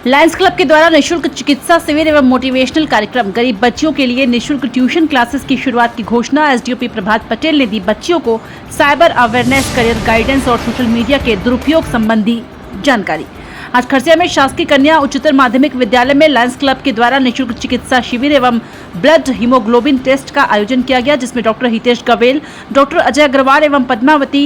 Lions club के द्वारा निःशुल्क चिकित्सा शिविर एवं मोटिवेशनल कार्यक्रम, गरीब बच्चियों के लिए निःशुल्क ट्यूशन क्लासेस की शुरुआत की घोषणा एसडीओपी प्रभात पटेल ने दी। बच्चियों को साइबर अवेयरनेस, करियर गाइडेंस और सोशल मीडिया के दुरुपयोग संबंधी जानकारी। आज खरसिया में शासकीय कन्या उच्चतर माध्यमिक विद्यालय में लायंस क्लब के द्वारा निःशुल्क चिकित्सा शिविर एवं ब्लड हीमोग्लोबिन टेस्ट का आयोजन किया गया, जिसमें डॉक्टर हितेश गवेल, डॉक्टर अजय अग्रवाल एवं पद्मावती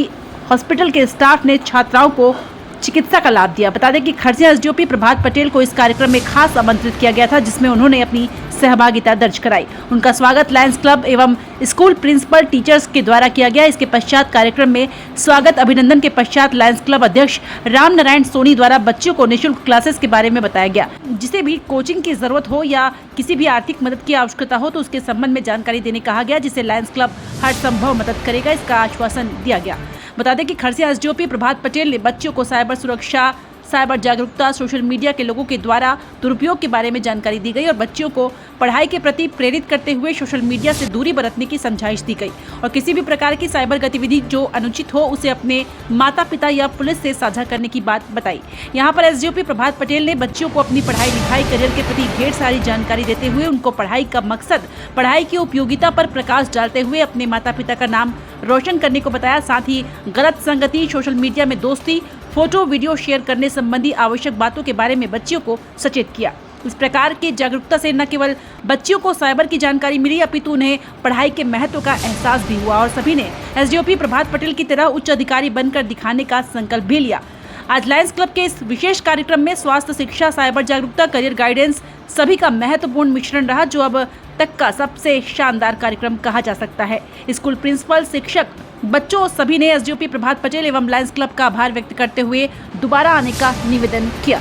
हॉस्पिटल के स्टाफ ने छात्राओं को चिकित्सा का लाभ दिया। बता दें कि खरसिया एसडीओपी प्रभात पटेल को इस कार्यक्रम में खास आमंत्रित किया गया था, जिसमें उन्होंने अपनी सहभागिता दर्ज कराई। उनका स्वागत लायंस क्लब एवं स्कूल प्रिंसिपल टीचर्स के द्वारा किया गया। इसके पश्चात कार्यक्रम में स्वागत अभिनंदन के पश्चात लायंस क्लब अध्यक्ष राम नारायण सोनी द्वारा बच्चों को निःशुल्क क्लासेस के बारे में बताया गया। जिसे भी कोचिंग की जरूरत हो या किसी भी आर्थिक मदद की आवश्यकता हो तो उसके संबंध में जानकारी देने कहा गया, जिसे लायंस क्लब हर संभव मदद करेगा, इसका आश्वासन दिया गया। बता दें कि खरसिया एसडीओपी प्रभात पटेल ने बच्चों को साइबर सुरक्षा, साइबर जागरूकता, सोशल मीडिया के लोगों के द्वारा दुरुपयोग के बारे में जानकारी दी गई और बच्चों को पढ़ाई के प्रति प्रेरित करते हुए सोशल मीडिया से दूरी बरतने की समझाइश दी गई और किसी भी प्रकार की साइबर गतिविधि जो अनुचित हो उसे अपने माता पिता या पुलिस से साझा करने की बात बताई। यहाँ पर एसडीओपी प्रभात पटेल ने बच्चों को अपनी पढ़ाई लिखाई, करियर के प्रति ढेर सारी जानकारी देते हुए उनको पढ़ाई का मकसद, पढ़ाई की उपयोगिता पर प्रकाश डालते हुए अपने माता पिता का नाम रोशन करने को बताया। साथ ही गलत संगति, सोशल मीडिया में दोस्ती, फोटो वीडियो शेयर करने संबंधी आवश्यक बातों के बारे में बच्चियों को सचेत किया। इस प्रकार की जागरूकता से न केवल बच्चियों को साइबर की जानकारी मिली, अपितु उन्हें पढ़ाई के महत्व का एहसास भी हुआ और सभी ने एसडीओपी प्रभात पटेल की तरह उच्च अधिकारी बनकर दिखाने का संकल्प भी लिया। आज लायंस क्लब के इस विशेष कार्यक्रम में स्वास्थ्य शिक्षा, साइबर जागरूकता, करियर गाइडेंस सभी का महत्वपूर्ण मिश्रण रहा, जो अब तक का सबसे शानदार कार्यक्रम कहा जा सकता है। स्कूल प्रिंसिपल, शिक्षक, बच्चों सभी ने एसडीओपी प्रभात पटेल एवं लायंस क्लब का आभार व्यक्त करते हुए दोबारा आने का निवेदन किया।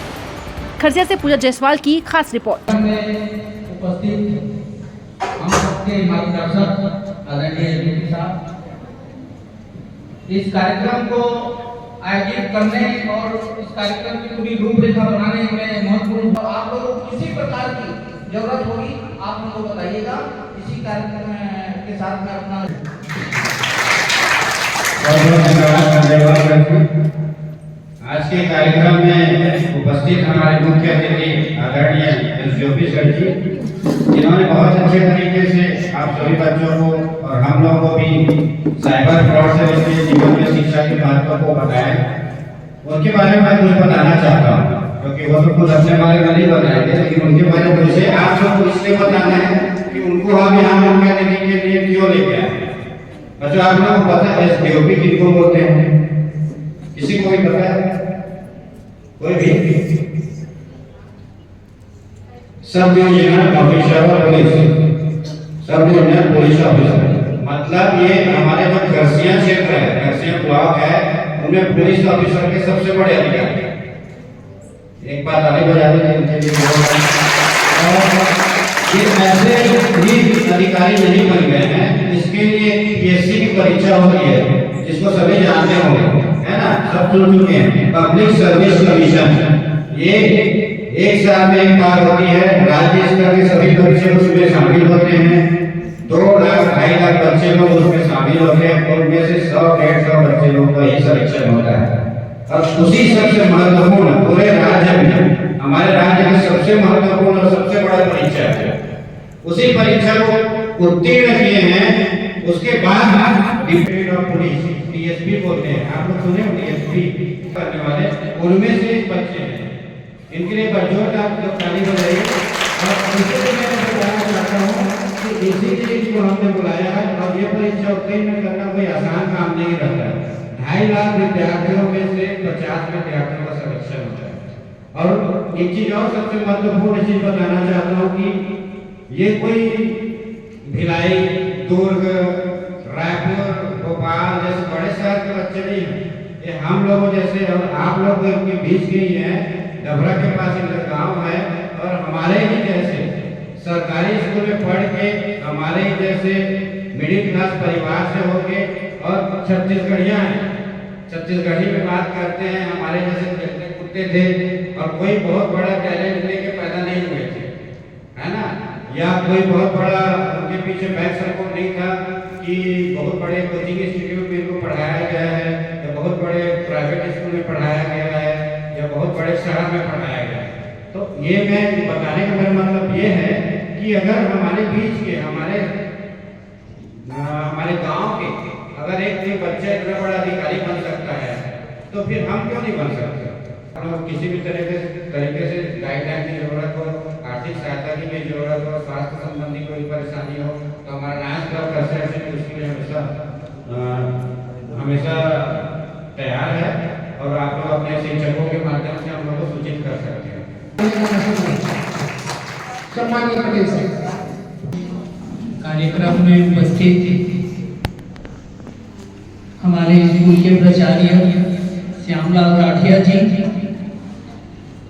खरसिया से पूजा जायसवाल की खास रिपोर्ट। इस कार्यक्रम को आयोजित करने और इस कार्यक्रम की पूरी रूपरेखा बनाने में महत्वपूर्ण, आप लोगों को किसी प्रकार की जरूरत होगी आप लोगों को बताइएगा। इसी कार्यक्रम के साथ में अपना आज के कार्यक्रम में उपस्थित हमारे मुख्य अतिथि आदरणीय एसडीओपी सर जी, जिन्होंने बहुत अच्छे तरीके से आप सभी बच्चों को और हम लोगों को भी साइबर फ्रॉड से बचने, जीवन में शिक्षा के महत्व को बताया। उनके बारे में मैं कुछ बताना चाहता हूँ, क्योंकि वो तो खुद अपने बारे में नहीं बताएंगे, लेकिन उनके बारे में मुझे आप सबको इसलिए बताना है कि उनको हम यहाँ मुख्य अतिथि के लिए क्यों लेके आए। अच्छा, आप लोगों को पता है एसडीओपी किसको बोलते हैं? किसी को भी पता है? कोई भी? सब डिवीजनल ऑफिसर और पुलिस, सब डिवीजनल पुलिस ऑफिसर, मतलब ये हमारे जो खरसिया क्षेत्र है, खरसिया ब्लॉक है, उनमें पुलिस ऑफिसर के सबसे बड़े अधिकारी। एक बात ताली बजा दें इनके लिए। ये ऐसे भी अधिकारी नहीं बन गए हैं, इसके लिए पीएससी की परीक्षा होती है, जिसको सभी जानते होंगे, है ना, सब सुन चुके हैं। पब्लिक सर्विस कमीशन, ये एक साल में एक बार होती है। राज्य स्तर के सभी बच्चे उसमें शामिल होते हैं। 2 लाख 2.5 लाख बच्चे लोग उसमें शामिल होते हैं और उनमें से 100-150 बच्चे लोग का ही सिलेक्शन होता है। और उसी सबसे महत्वपूर्ण पूरे राज्य में, हमारे राज्य में सबसे महत्वपूर्ण और सबसे बड़ा परीक्षा है, उसी परीक्षा को उत्तीर्ण किए हैं। उसके बाद डिप्टी ऑफ पुलिस, डीएसपी बोलते हैं, आप लोग सुने डीएसपी करने वाले, उनमें से बच्चे हैं। इनके लिए बरजोर आप लोग ताली बजाइए। और इसे मैं बताना चाहता हूँ कि इसी चीज को हमने बुलाया है और ये परीक्षा उत्तीर्ण करना कोई आसान काम नहीं रहता है। 2.5 लाख विद्यार्थियों में से 50 विद्यार्थियों का सिलेक्शन होता है। और एक चीज और सबसे महत्वपूर्ण चीज बताना चाहता हूँ कि ये कोई भिलाई, दुर्ग, रायपुर, भोपाल जैसे बड़े शहर के बच्चे नहीं हैं। ये हम लोगों जैसे और आप लोग के बीच के ही हैं। डबरा के पास इनका गाँव है और हमारे ही जैसे सरकारी स्कूल में पढ़ के, हमारे ही जैसे मिडिल क्लास परिवार से होके और छत्तीसगढ़िया हैं, छत्तीसगढ़ी में बात करते हैं, हमारे जैसे खेलते कूदते थे और कोई बहुत बड़ा टैलेंट लेके पैदा नहीं हुए थे, है ना, या कोई बहुत बड़ा उनके पीछे बैक सपोर्ट नहीं था कि बहुत बड़े कोचिंग इंस्टीट्यूट में इनको पढ़ाया गया है या बहुत बड़े प्राइवेट स्कूल में पढ़ाया गया है या बहुत बड़े शहर में पढ़ाया गया है। तो ये मैं बताने का मेरा मतलब ये है कि अगर हमारे बीच के हमारे गांव के अगर एक कोई बच्चा इतना बड़ा अधिकारी बन सकता है तो फिर हम क्यों नहीं बन सकते। किसी भी तरीके से गाइडलाइन की जरूरत हो, आर्थिक सहायता की भी जरूरत हो, स्वास्थ्य संबंधी कोई परेशानी हो तो हमारा लायंस क्लब कैसे उसके लिए हमेशा तैयार है और आप लोग अपने शिक्षकों के माध्यम से हम लोग को सूचित कर सकते हैं। सम्मानीय पटेल साहब कार्यक्रम में उपस्थित हमारे स्कूल के प्राचार्य Shyamlal Rathiya ji,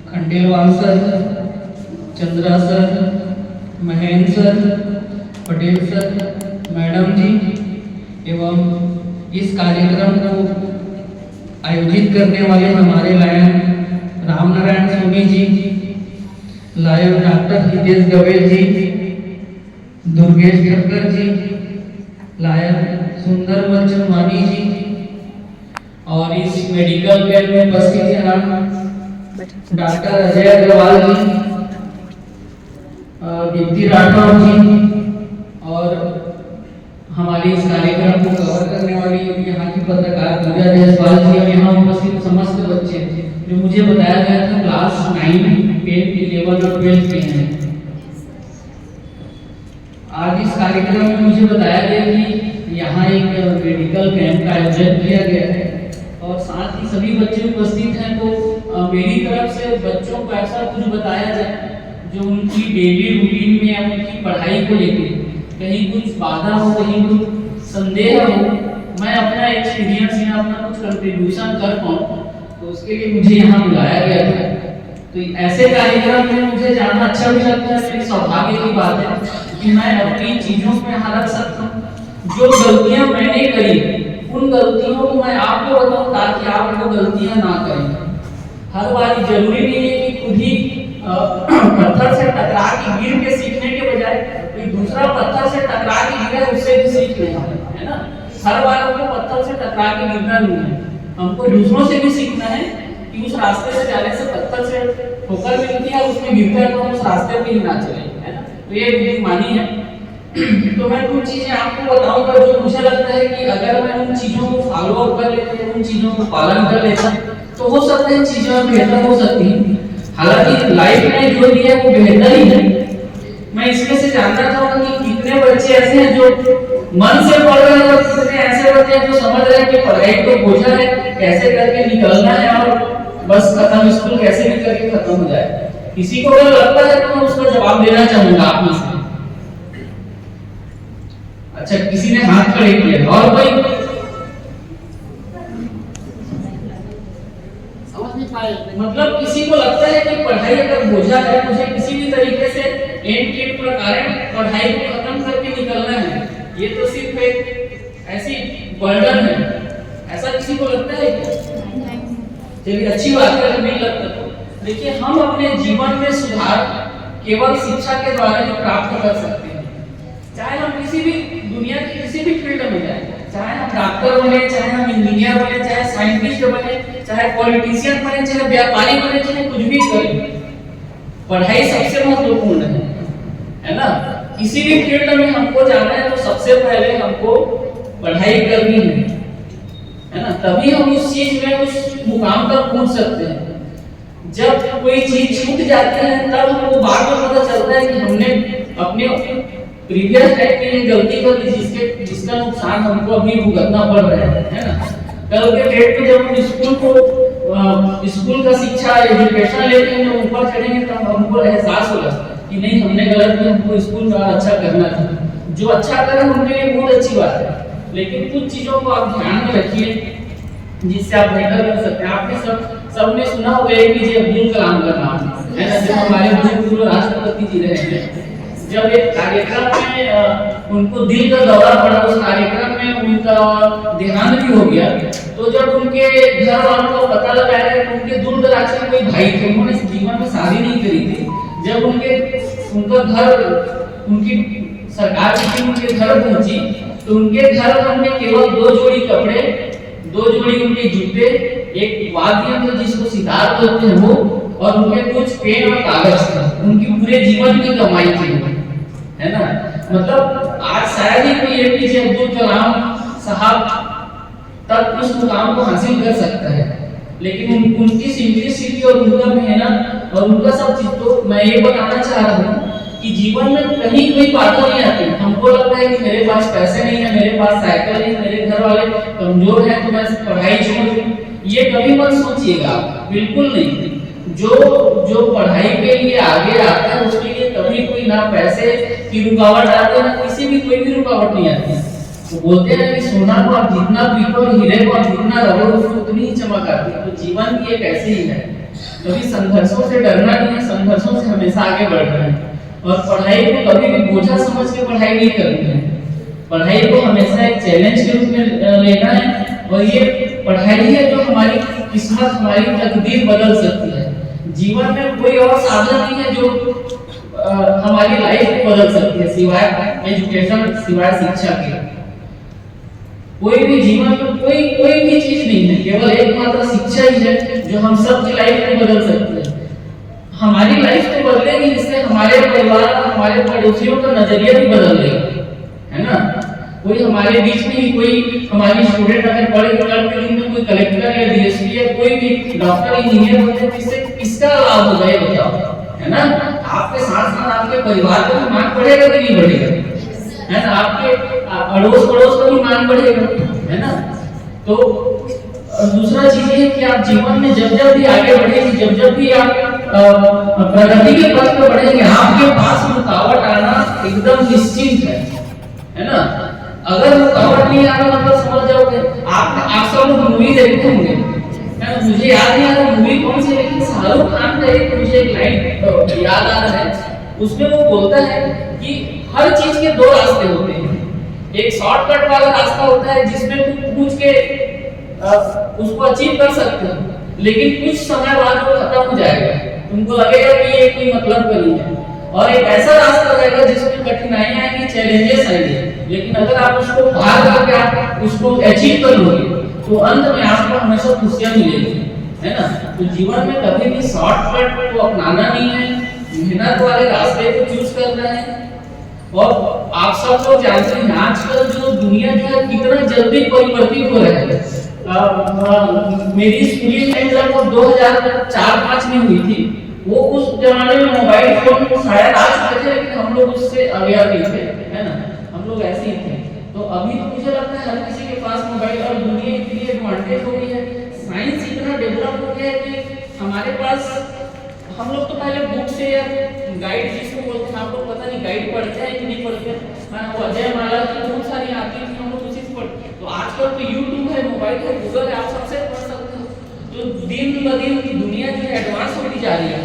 Khandelwal sir, Chandra sir, Mahendra sir, Patel sir, madam ji एवं इस कार्यक्रम को आयोजित करने वाले हमारे lion Ramnarayan Soni ji, lion doctor Hitesh Gavel ji, Durgesh Thakkar ji, lion Sundar Chandwani जी और इस मेडिकल कैंप में उपस्थित हैं डॉक्टर अजय अग्रवाल जी, दीप्ति राठौर जी और हमारे इस कार्यक्रम को कवर करने वाली यहाँ की पत्रकार पूजा जायसवाल जी और यहाँ उपस्थित समस्त बच्चे जो मुझे बताया गया था क्लास 9, 10, 11 और 12 के हैं। आज इस कार्यक्रम में मुझे बताया गया कि यहाँ एक मेडिकल कैंप का आयोजन किया गया है और साथ ही सभी बच्चे उपस्थित हैं। तो मेरी तरफ से बच्चों को ऐसा कुछ बताया जाए जो उनकी डेली रूटीन में या उनकी पढ़ाई को लेकर कहीं कुछ बाधा हो, कहीं कुछ संदेह हो, मैं अपना एक्सपीरियंस या अपना कुछ कंट्रीब्यूशन कर पाऊँ, तो उसके लिए मुझे यहाँ बुलाया गया था। तो ऐसे कार्यक्रम में मुझे जाना अच्छा भी लगता है। मेरी सौभाग्य की बात है कि मैं अपनी चीजों को यहाँ रख सकता हूँ। जो गलतियाँ मैंने करी उन गलतियों को मैं आपको बताऊँ ताकि आप वो गलतियाँ ना करें। हर बार जरूरी नहीं है कि खुद ही पत्थर से टकरा के गिर के सीखने के बजाय कोई दूसरा पत्थर से टकरा के गिरे उससे भी सीख लें, है ना। हर बार हमको पत्थर से टकरा के गिरना नहीं है, हमको दूसरों से भी सीखना है कि उस रास्ते से जाने से पत्थर से ठोकर मिलती है, उसमें गिरता है तो हम उस रास्ते पे ही ना चले, है ना। तो ये बुद्धिमानी है। तो मैं कुछ चीजें आपको बताऊंगा जो मुझे लगता है कि अगर मैं उन चीजों को फॉलो अप कर लेता हूं, उन चीजों को पालन कर लेता तो हो सकता है चीजें बेहतर हो सकती हैं। हालांकि लाइफ में जो दिया है वो बेहतर ही है। मैं इसमें से जानना चाहूंगा कि कितने बच्चे ऐसे हैं जो मन से पढ़ रहे हैं और कितने ऐसे बच्चे हैं जो समझ रहे हैं कि पढ़ाई तो बोझा है, कैसे करके निकलना है और बस खत्म, स्कूल कैसे भी करके खत्म हो जाए। किसी को अगर लगता है तो मैं उसका जवाब देना चाहूंगा आप में से। अच्छा, किसी ने हाथ खड़े किए और कोई समझ नहीं पाए। मतलब किसी को लगता है कि पढ़ाई अगर बोझा है, मुझे किसी भी तरीके से एंड के प्रकार पढ़ाई को खत्म करके निकलना है, ये तो सिर्फ एक ऐसी बर्डन है, ऐसा किसी को लगता है क्या? चलिए अच्छी बात है, नहीं लगता तो देखिए हम अपने जीवन में सुधार केवल शिक्षा के द्वारा ही प्राप्त कर सकते हैं। चाहे हम किसी भी दुनिया के किसी भी फील्ड में जाए, चाहे हम डॉक्टर बने, चाहे हम इंजीनियर बने, चाहे साइंटिस्ट बने, चाहे पॉलिटिशियन बने, चाहे व्यापारी बने, चाहे कुछ भी करें, पढ़ाई सबसे महत्वपूर्ण है ना। किसी भी फील्ड में हमको जाना है तो सबसे पहले हमको पढ़ाई करनी है ना, तभी हम उस चीज में उस मुकाम तक पहुंच सकते हैं। जब कोई चीज छूट जाती है तब हमको बाद में पता चलता है कि हमने अपने प्रीवियस टाइम के लिए गलती कर ली जिसका नुकसान हमको अभी भुगतना पड़ रहा है ना। कल के डेट में जब हम स्कूल का शिक्षा एजुकेशन लेते हैं, ऊपर चढ़ेंगे तब हमको एहसास होगा कि नहीं हमने गलत किया, हमको स्कूल में अच्छा करना था। जो अच्छा करें उनके लिए बहुत अच्छी बात है, लेकिन कुछ चीजों को आप ध्यान में रखिए जिससे आप बेहतर कर सकते हैं। आपने सबने सुना होगा एपीजे अब्दुल कलाम का नाम, है ना, जो हमारे पूर्व राष्ट्रपति जी रहे हैं। जब एक कार्यक्रम में उनको दिल का दौरा पड़ा, उस कार्यक्रम में उनका देहांत भी हो गया, तो जब उनके घर वालों को पता लगाया तो उनके दूर दराज के कोई भाई थे, उन्होंने जीवन में शादी नहीं करी थी। जब उनका घर उनकी सरकार की टीम उनके घर पहुंची तो उनके घर में उन्हें केवल 2 जोड़ी कपड़े, 2 जोड़ी उनके जूते, एक वाद्य यंत्र जिसको सितार बोलते हैं वो, और उनके कुछ पेन और कागज थे, उनकी पूरे जीवन की कमाई थी, है ना। मतलब आज शायद ही कोई एपीजे अब्दुल कलाम साहब तक उस मुकाम को हासिल कर सकता है, लेकिन उनकी सिंपलिसिटी और उनका मेहनत और उनका सब चीज, तो मैं ये बताना चाह रहा हूँ कि जीवन में कहीं कोई बाधा नहीं आती। हमको लगता है कि मेरे पास पैसे नहीं है, मेरे पास साइकिल नहीं, मेरे घर वाले कमजोर हैं तो मैं पढ़ाई छोड़ दूं, ये कभी मत सोचिएगा, बिल्कुल नहीं। जो पढ़ाई के लिए आगे आता है उसके लिए कभी कोई ना पैसे की रुकावट आती है, ना किसी भी कोई भी रुकावट नहीं आती। तो बोलते हैं कि सोना को आप जितना पीटो, हीरे को आप जितना रगड़ो, उसको उतनी ही चमक आती है। तो जीवन भी एक ऐसे ही है, कभी संघर्षों से डरना नहीं है, संघर्षों से हमेशा आगे बढ़ना है। और पढ़ाई को कभी भी बोझा समझ के पढ़ाई नहीं करनी है, पढ़ाई को हमेशा एक चैलेंज के रूप में लेना है। और ये पढ़ाई है जो हमारी किस्मत, हमारी तकदीर बदल सकती है। जीवन में कोई और साधन नहीं है जो हमारी लाइफ को बदल सकती है सिवाय एजुकेशन, सिवाय शिक्षा के। कोई भी जीवन में कोई भी चीज नहीं है, केवल एकमात्र शिक्षा ही है जो हम सबकी लाइफ को बदल सकती है। हमारी लाइफ तो बदलेगी, इससे हमारे परिवार, हमारे पड़ोसियों का नजरिया भी बदल देगा, है ना। कोई हमारे बीच में ही कोई हमारी स्टूडेंट अगर पढ़ के दिन कोई कलेक्टर या डीएसपी या कोई भी डॉक्टर, इंजीनियर होते हैं, इससे किसका लाभ होगा ये बताओ, है ना। आपके साथ साथ आपके परिवार का भी मान बढ़ेगा कि नहीं बढ़ेगा, है ना। आपके अड़ोस पड़ोस का भी मान बढ़ेगा, है ना। तो दूसरा चीज ये है कि आप जीवन में जब जब भी आगे बढ़ेंगे, जब भी आप प्रगति के पथ पर बढ़ेंगे, आपके पास रुकावट आना एकदम निश्चित है ना। अगर रुकावट नहीं आ रहा मतलब समझ जाओगे। आप सब लोग मूवी देखते होंगे, मुझे याद नहीं आ रहा मूवी कौन सी, लेकिन शाहरुख खान का एक मुझे एक लाइन याद आ रहा है। उसमें वो बोलता है कि हर चीज के दो रास्ते होते हैं, एक शॉर्टकट वाला रास्ता होता है जिसमें तुम पूछ के उसको अचीव कर सकते हो, लेकिन कुछ समय बाद वो खत्म हो जाएगा, तुमको लगेगा कि ये कोई मतलब का नहीं है। और एक ऐसा रास्ता रहेगा जिसमें कठिनाइयां आएंगी, चैलेंजेस आएंगे, लेकिन अगर आप उसको पार करके आप उसको अचीव कर लोगे तो अंत में आपको हमेशा खुशियां मिलेगी, है ना। तो जीवन में कभी भी शॉर्टकट को अपनाना नहीं है, मेहनत वाले रास्ते को चूज करना है। और आप सब लोग जानते हैं आजकल जो दुनिया जो है कितना जल्दी परिवर्तित हो रहा है। मेरी स्कूलिंग टाइम लगभग 2004-05 में हुई थी। वो उस जमाने में मोबाइल फोन शायद आ चुके थे, लेकिन हम लोग उससे अवेयर नहीं थे, है ना। हम लोग ऐसे ही थे। तो अभी तो मुझे लगता है हर किसी के पास मोबाइल, और दुनिया इतनी एडवांटेज हो गई है, साइंस इतना डेवलप हो गया है कि हमारे पास, हम लोग तो पहले बुक से या गाइड जिसको बोलते हैं, आप लोग पता नहीं गाइड पढ़ते हैं कि नहीं पढ़ते हैं। वो अजय माला की बहुत सारी आती थी, हम लोग उसी से पढ़ते। तो आजकल तो यूट्यूब है, मोबाइल है, गूगल है, आप सबसे पढ़ सकते हो। तो दिन ब दिन दुनिया जो है एडवांस होती जा रही है।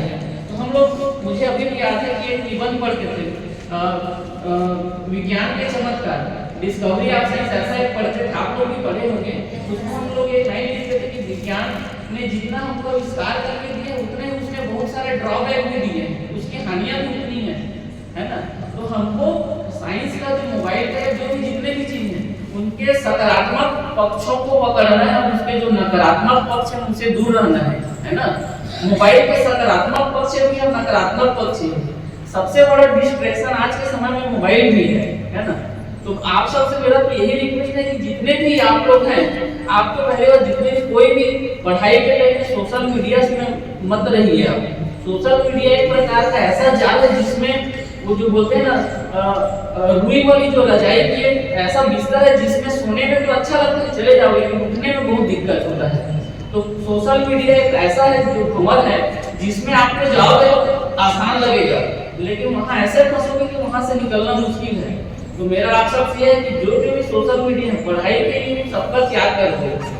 तो हम लोग, मुझे अभी भी याद है कि एक निबंध पढ़ते थे, विज्ञान के चमत्कार, डिस्कवरी ऑफ साइंस, ऐसा एक पढ़ते थे, आप लोग भी पढ़े होंगे। उसमें हम लोग एक लाइन लिखते थे कि विज्ञान ने जितना हमको आविष्कार करके दिया, उतने उसने बहुत सारे ड्रॉबैक भी दिए, उसकी हानियां भी उतनी है ना। तो हमको साइंस का जो मोबाइल का जो भी जितने भी चीज है उनके सकारात्मक पक्षों को पकड़ना है, और उसके जो नकारात्मक पक्ष है उनसे दूर रहना है ना। मोबाइल के सकारात्मक पक्ष भी और नकारात्मक पक्ष भी। सबसे बड़ा डिस्ट्रैक्शन आज के समय में मोबाइल भी है ना। तो आप सबसे मेरा तो यही रिक्वेस्ट है कि जितने भी आप लोग हैं, आपको पहले और जितने भी कोई भी पढ़ाई के लिए सोशल मीडिया में मत रहिए। आप सोशल मीडिया एक प्रकार का ऐसा जाल है जिसमें वो जो बोलते हैं ना रुई वाली जो रजाई की ऐसा बिस्तर है जिसमें सोने में तो अच्छा लगता है, चले जाओ, लेकिन उठने में बहुत दिक्कत होता है। तो सोशल मीडिया एक ऐसा है जो भंवर है जिसमें आपको जाओगे तो आसान लगेगा, लेकिन वहाँ ऐसे फंसोगे कि वहाँ से निकलना मुश्किल है। तो मेरा आप सबसे है कि जो भी सोशल मीडिया है, पढ़ाई के लिए सबका त्याग कर दो।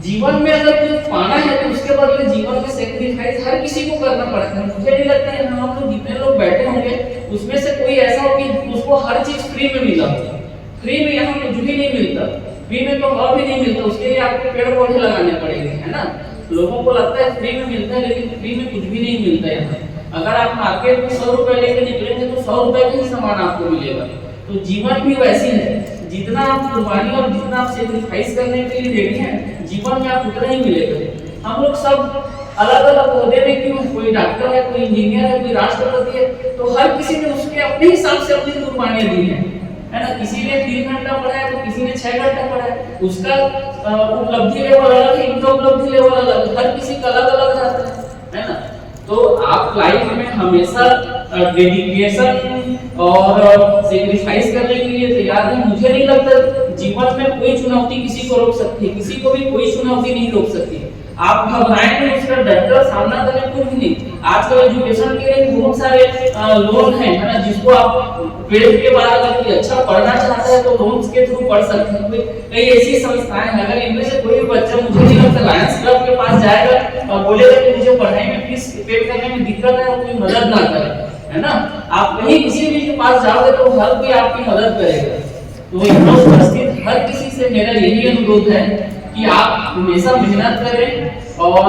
जीवन में अगर कुछ पाना है तो उसके बदले जीवन में सेक्रीफाइस हर किसी को करना पड़ता है। मुझे नहीं लगता है हम लोग जितने लोग बैठे होंगे उसमें से कोई ऐसा हो कि उसको हर चीज फ्री में मिला हो। फ्री में यहाँ कुछ भी नहीं मिलता, फ्री में तो और भी नहीं मिलता, उसके लिए आपको पेड़ पौधे लगाने पड़ेंगे, है ना। लोगों को लगता है फ्री में मिलता है, लेकिन फ्री में कुछ भी नहीं मिलता है यहाँ। अगर आप मार्केट में 100 रुपए लेके निकलेंगे तो 100 रुपए का ही सामान आपको मिलेगा। तो जीवन भी वैसी है, जितना आप कुर्बानी और जितना आप सेक्रीफाइस करने के लिए रेडी हैं, जीवन में आप उतना ही मिलेगा। हम लोग सब अलग अलग ओहदे में क्यों, कोई डॉक्टर है, कोई इंजीनियर है, कोई राष्ट्रपति है, तो हर किसी ने उसके अपने हिसाब से अपनी कुर्बानियां दी है ना। किसी ने 3 घंटा पढ़ा है तो किसी ने 6 घंटा पढ़ा है, उसका उपलब्धि लेवल अलग है, इनका उपलब्धि लेवल अलग है, हर किसी का अलग अलग जाता है ना। तो आप लाइफ में हमेशा डेडिकेशन और सेक्रीफाइस करने के लिए तैयार हैं। मुझे नहीं लगता जीवन में कोई चुनौती किसी को रोक सकती है, किसी को भी कोई चुनौती नहीं रोक सकती। आप घबराएं नहीं, उसका डटकर सामना करें, कुछ नहीं। आजकल एजुकेशन के लिए बहुत सारे लोन है ना, जिसको आप 12th के बाद अगर कोई अच्छा पढ़ना चाहता है तो लोन्स के थ्रू पढ़ सकते हैं। कई ऐसी संस्थाएं हैं, अगर इनमें से कोई भी बच्चा, मुझे नहीं लगता लायंस क्लब के पास जाएगा और बोलेगा कि मुझे पढ़ाई में फीस पे करने में दिक्कत है और कोई मदद ना करे, है ना। आप कहीं किसी भी के पास जाओगे तो हर कोई आपकी मदद करेगा। तो यहाँ उपस्थित हर किसी से मेरा यही अनुरोध है कि आप हमेशा मेहनत करें और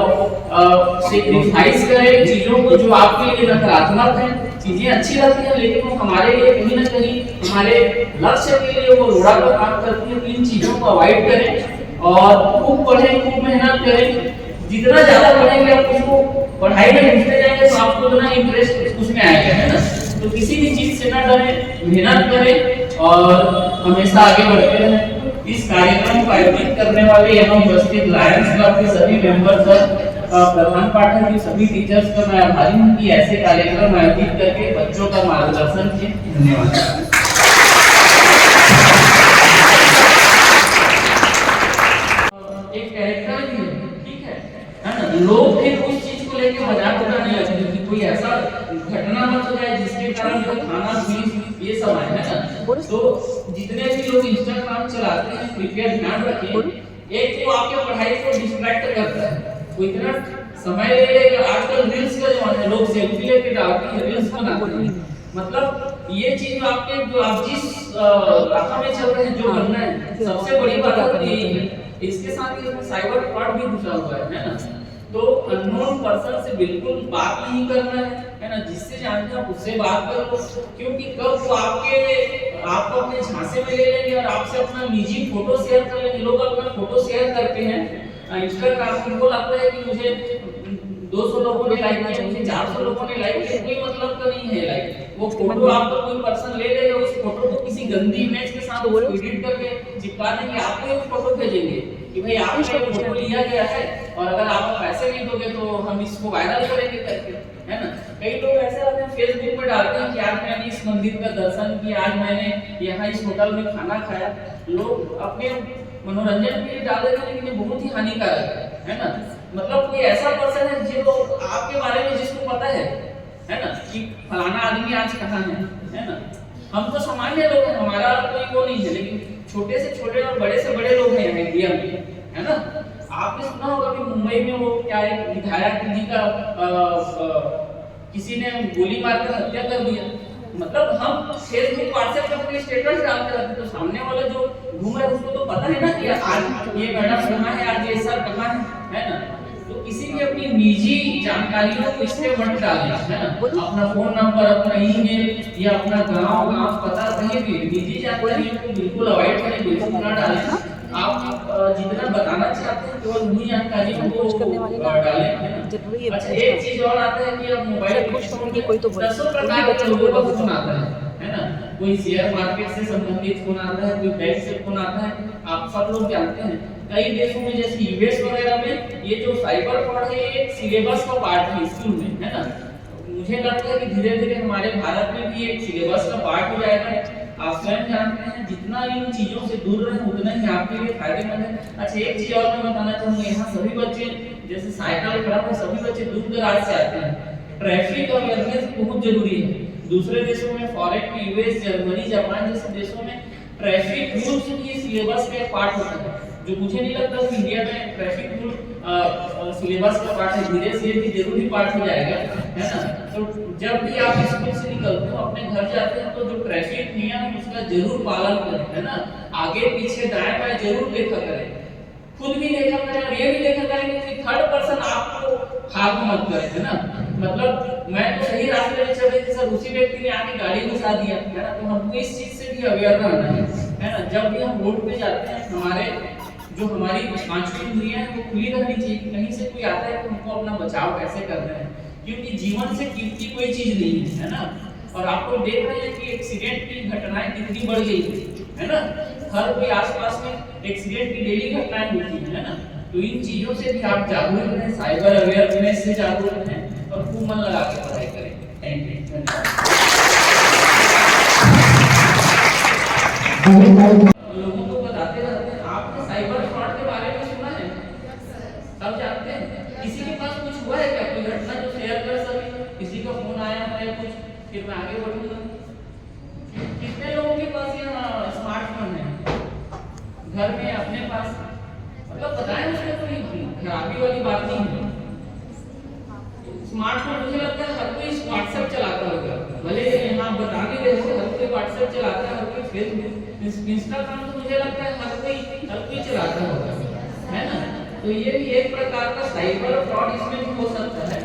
सेक्रीफाइस करें चीजों को जो आपके लिए नकारात्मक है। चीजें अच्छी रहती हैं लेकिन वो हमारे लिए कहीं ना कहीं हमारे लक्ष्य के लिए वो रोड़ा पर काम करती है। इन चीजों को अवॉइड करें और खूब पढ़ें, खूब मेहनत करें। जितना ज्यादा पढ़ेंगे आप उसको पढ़ाई में घुसते जाएंगे तो आपको उतना इंटरेस्ट उसमें आएगा, है ना। तो किसी भी चीज से ना डरें, मेहनत करें और हमेशा आगे बढ़ते रहें। इस कार्यक्रम को आयोजित करने वाले यहाँ उपस्थित लायंस क्लब के सभी मेंबर्स और प्रधान पाठक के सभी टीचर्स का मैं आभारी हूँ कि ऐसे कार्यक्रम आयोजित करके बच्चों का मार्गदर्शन किए। धन्यवाद। एक कैरेक्टर भी है, ठीक है ना। लोग भी उस चीज को लेके मजाक उड़ाने लगते हैं कि कोई ऐसा घटना मत हो जाए जिसके कारण कोई खाना पीस ये सब आए, है ना। तो जितने भी लोग इंस्टाग्राम चलाते हैं कृपया ध्यान रखिए, एक तो आपके पढ़ाई को डिस्ट्रैक्ट करता है, वो इतना समय ले लेगा। आजकल रील्स का जमाना है, लोग सेल्फी लेके डालते हैं, रील्स बनाते हैं। मतलब ये चीज आपके जो आप जिस रास्ते में चल रहे हैं, जो बनना है, सबसे बड़ी बात यही है। इसके साथ ही साइबर फ्रॉड भी घुसा हुआ है ना। तो अननोन पर्सन से बिल्कुल बात नहीं करना है ना। जिससे जानते हैं उससे बात करो, क्योंकि कब वो आपको अपने झांसे में ले लेंगे और आपसे अपना निजी फोटो शेयर कर लेंगे। लोग अपना फोटो शेयर करते हैं इंस्टाग्राम पे, उनको लगता है कि मुझे 200 लोगों ने लाइक किया, मुझे 400 लोगों ने लाइक किया, कोई मतलब का नहीं है लाइक। वो फोटो आपको कोई पर्सन ले लेगा, उस फोटो को किसी गंदी इमेज के साथ एडिट करके चिपका देंगे, आपको एक फोटो भेजेंगे कि भाई आपका ये फोटो लिया गया है और अगर आप पैसे नहीं दोगे तो हम इसको वायरल करेंगे करके, है ना। कई लोग ऐसे रहते हैं फेसबुक पे डालते हैं कि आज मैंने इस मंदिर का दर्शन किया, आज मैंने यहाँ इस होटल में खाना खाया। लोग अपने मनोरंजन के लिए डाल देते हैं, लेकिन ये बहुत ही हानिकारक है ना। मतलब कोई ऐसा पर्सन है जो आपके बारे में जिसको पता है ना कि फलाना आदमी आज कहाँ है ना। हम तो सामान्य लोग हैं, हमारा कोई वो नहीं है, लेकिन छोटे से छोटे और बड़े से बड़े लोग हैं यहाँ इंडिया में, है ना। आपने सुना होगा कि मुंबई में वो क्या एक विधायक जी का किसी ने गोली मारकर हत्या कर दिया। मतलब हम फेसबुक व्हाट्सएप पे अपने स्टेटस डालते रहते, तो सामने वाला जो घूम रहा है उसको तो पता है ना कि आज ये मैडम कहाँ है, आज ये सर कहाँ है ना। तो किसी भी अपनी निजी जानकारियों को इस पे मत डालें, है ना। अपना फोन नंबर, अपना ईमेल या अपना गांव पता कहीं भी निजी जानकारियों को बिल्कुल अवॉइड करें, बिल्कुल ना डालें। आप जितना बताना चाहते हैं केवल उन्हीं जानकारियों को डालें, है ना। अच्छा, एक चीज और आता है कि आप मोबाइल कोई तो 10 प्रकार के लोगों का फोन आता है ना। कोई शेयर मार्केट से संबंधित फोन आता है, कोई बैंक से फोन आता है, आप सब लोग जानते हैं। कई देशों में जैसे यूएस वगैरह में ये जो साइबर फ्रॉड है ये एक सिलेबस का पार्ट है स्कूल में, है ना। मुझे लगता है कि धीरे धीरे हमारे भारत में भी एक सिलेबस का पार्ट हो जाएगा। आप स्वयं जानते हैं जितना इन चीजों से दूर रहें उतना ही आपके लिए फायदेमंद है। अच्छा, एक चीज और मैं बताना चाहूंगा, यहाँ सभी बच्चे जैसे साइकिल खराब है, सभी बच्चे दूर दराज से आते हैं। ट्रैफिक अवेयरनेस बहुत जरूरी है। दूसरे देशों में फॉरेन में यूएस, जर्मनी, जापान जैसे देशों में ट्रैफिक रूल्स भी सिलेबस का एक पार्ट होता है, जो मुझे नहीं लगता कि इंडिया में ट्रैफिक रूल सिलेबस का पार्ट है। धीरे से ये भी जरूरी पार्ट हो जाएगा, है ना। तो जब भी आप स्कूल से निकलते हो अपने घर जाते हैं तो जो ट्रैफिक नियम है उसका जरूर पालन करें, है ना। आगे पीछे दाएं बाएं जरूर देखा करें, खुद भी देखा करें और ये भी देखा करें कि थर्ड पर्सन आपको हाथ मत करे, है ना। मतलब मैं तो सही रास्ते में चल रही थी सर, उसी व्यक्ति ने आके गाड़ी घुसा दिया, है ना। तो हमको इस चीज से भी अवेयर रहना है ना। जब भी हम रोड पे जाते हैं हमारे जो हमारी पांचवी इंद्रियां हैं वो खुली रहनी चाहिए। कहीं से कोई आता है तो हमको अपना बचाव कैसे करना है, क्योंकि जीवन से कीमती कोई चीज नहीं है ना। और आप लोग देख रहे हैं कि एक्सीडेंट की घटनाएं कितनी बढ़ गई है ना। हर कोई आसपास में एक्सीडेंट की डेली घटनाएं होती है ना। तो इन चीजों से भी आप जागरूक रहें, साइबर अवेयरनेस से जागरूक रहें और खूब मन लगा के पढ़ाई करें। थैंक यू, धन्यवाद। लोगों को बताते रहते हैं। आपने साइबर फ्रॉड के बारे में सुना है? सब जानते हैं? किसी के पास कुछ हुआ है क्या, कोई घटना जो शेयर कर सके? किसी का फोन आया है कुछ, फिर मैं आगे बढ़ूंगा। कितने लोगों के पास यहाँ स्मार्टफोन है घर में अपने पास? मतलब बताएं, उसमें कोई खराबी वाली बात नहीं है। स्मार्टफोन मुझे लगता है हर कोई व्हाट्सएप चलाता होगा, भले यहाँ बता नहीं रहे हो, हर कोई व्हाट्सएप चलाता है, हर कोई फेसबुक, इंस्टाग्राम तो मुझे लगता है हर कोई चलाता होगा, है ना। तो ये भी एक प्रकार का साइबर फ्रॉड इसमें भी हो सकता है।